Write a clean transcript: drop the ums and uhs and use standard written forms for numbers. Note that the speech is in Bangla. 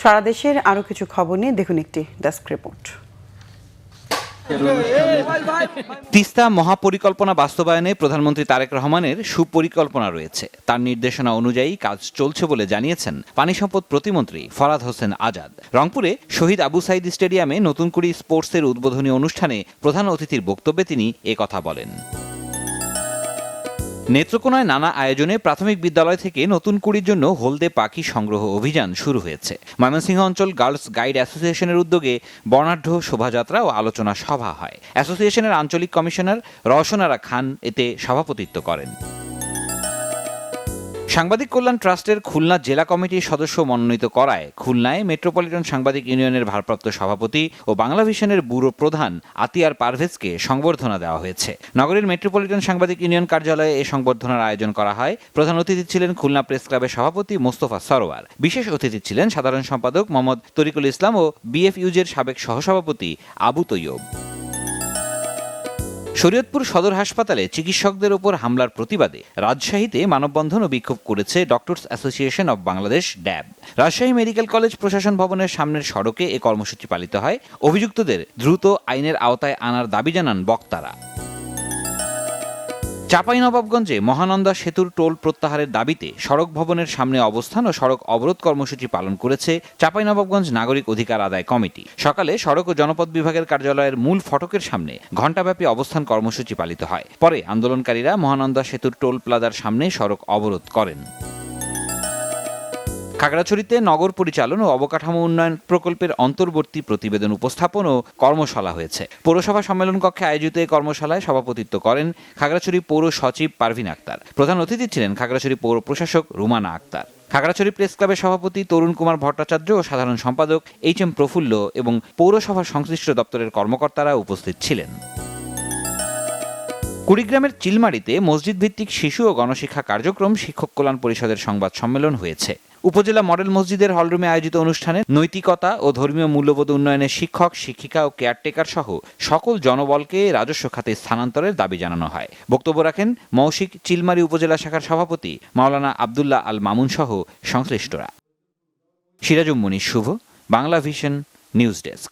সারা দেশের আরও কিছু খবর নিয়ে দেখুন একটি ডেস্ক রিপোর্ট। তিস্তা মহাপরিকল্পনা বাস্তবায়নে প্রধানমন্ত্রী তারেক রহমানের সুপরিকল্পনা রয়েছে। তার নির্দেশনা অনুযায়ী কাজ চলছে বলে জানিয়েছেন পানি সম্পদ প্রতিমন্ত্রী ফরাদ হোসেন আজাদ। রংপুরে শহীদ আবু সাইদ স্টেডিয়ামে নতুন কুড়ি স্পোর্টসের উদ্বোধনী অনুষ্ঠানে প্রধান অতিথির বক্তব্যে তিনি কথা বলেন। নেত্রকোনায় নানা আয়োজনে প্রাথমিক বিদ্যালয় থেকে নতুন কুড়ির জন্য হলদে পাখি সংগ্রহ অভিযান শুরু হয়েছে। ময়মনসিংহ অঞ্চল গার্লস গাইড অ্যাসোসিয়েশনের উদ্যোগে বর্ণাঢ্য শোভাযাত্রা ও আলোচনা সভা হয়। অ্যাসোসিয়েশনের আঞ্চলিক কমিশনার রওশনারা খান এতে সভাপতিত্ব করেন। সাংবাদিক কল্যাণ ট্রাস্টের খুলনা জেলা কমিটির সদস্য মনোনীত করায় খুলনায় মেট্রোপলিটন সাংবাদিক ইউনিয়নের ভারপ্রাপ্ত সভাপতি ও বাংলা ভিশনের ব্যুরো প্রধান আতিয়ার পারভেজকে সংবর্ধনা দেওয়া হয়েছে। নগরীর মেট্রোপলিটন সাংবাদিক ইউনিয়ন কার্যালয়ে এই সংবর্ধনার আয়োজন করা হয়। প্রধান অতিথি ছিলেন খুলনা প্রেস ক্লাবের সভাপতি মোস্তফা সরোয়ার। বিশেষ অতিথি ছিলেন সাধারণ সম্পাদক মোহাম্মদ তরিকুল ইসলাম ও বিএফইউজের সাবেক সহসভাপতি আবু তৈয়ব। শরীয়তপুর সদর হাসপাতালে চিকিৎসকদের উপর হামলার প্রতিবাদে রাজশাহীতে মানববন্ধন ও বিক্ষোভ করেছে doctors association of Bangladesh dab. Rajshahi medical college প্রশাসন ভবনের সামনের সড়কে এ কর্মসূচি পালিত হয়। অভিযুক্তদের দ্রুত আইনের আওতায় আনার দাবি জানান বক্তারা। চাঁপাইনবাবগঞ্জে মহানন্দা সেতুর টোল প্রত্যাহারের দাবিতে সড়ক ভবনের সামনে অবস্থান ও সড়ক অবরোধ কর্মসূচি পালন করেছে চাঁপাইনবাবগঞ্জ নাগরিক অধিকার আদায় কমিটি। সকালে সড়ক ও জনপথ বিভাগের কার্যালয়ের মূল ফটকের সামনে ঘণ্টাব্যাপী অবস্থান কর্মসূচি পালিত হয়। পরে আন্দোলনকারীরা মহানন্দা সেতুর টোল প্লাজার সামনে সড়ক অবরোধ করেন। খাগড়াছড়িতে নগর পরিচালন ও অবকাঠামো উন্নয়ন প্রকল্পের অন্তর্বর্তী প্রতিবেদন উপস্থাপন ও কর্মশালা হয়েছে। পৌরসভা সম্মেলন কক্ষে আয়োজিত এই কর্মশালায় সভাপতিত্ব করেন খাগড়াছড়ি পৌর সচিব পারভিন আক্তার। প্রধান অতিথি ছিলেন খাগড়াছড়ি পৌর প্রশাসক রুমানা আক্তার। খাগড়াছড়ি প্রেস ক্লাবের সভাপতি তরুণ কুমার ভট্টাচার্য ও সাধারণ সম্পাদক HM প্রফুল্ল এবং পৌরসভার সংশ্লিষ্ট দপ্তরের কর্মকর্তারা উপস্থিত ছিলেন। কুড়িগ্রামের চিলমারিতে মসজিদ ভিত্তিক শিশু ও গণশিক্ষা কার্যক্রম শিক্ষক কল্যাণ পরিষদের সংবাদ সম্মেলন হয়েছে। উপজেলা মডেল মসজিদের হলরুমে আয়োজিত অনুষ্ঠানে নৈতিকতা ও ধর্মীয় মূল্যবোধ উন্নয়নে শিক্ষক, শিক্ষিকা ও কেয়ারটেকার সহ সকল জনবলকে রাজস্ব খাতে স্থানান্তরের দাবি জানানো হয়। বক্তব্য রাখেন মৌশিক চিলমারি উপজেলা শাখার সভাপতি মাওলানা আবদুল্লাহ আল মামুন সহ সংশ্লিষ্টরা। সিরাজুম মুনির শুভ, বাংলা ভিশন নিউজ ডেস্ক।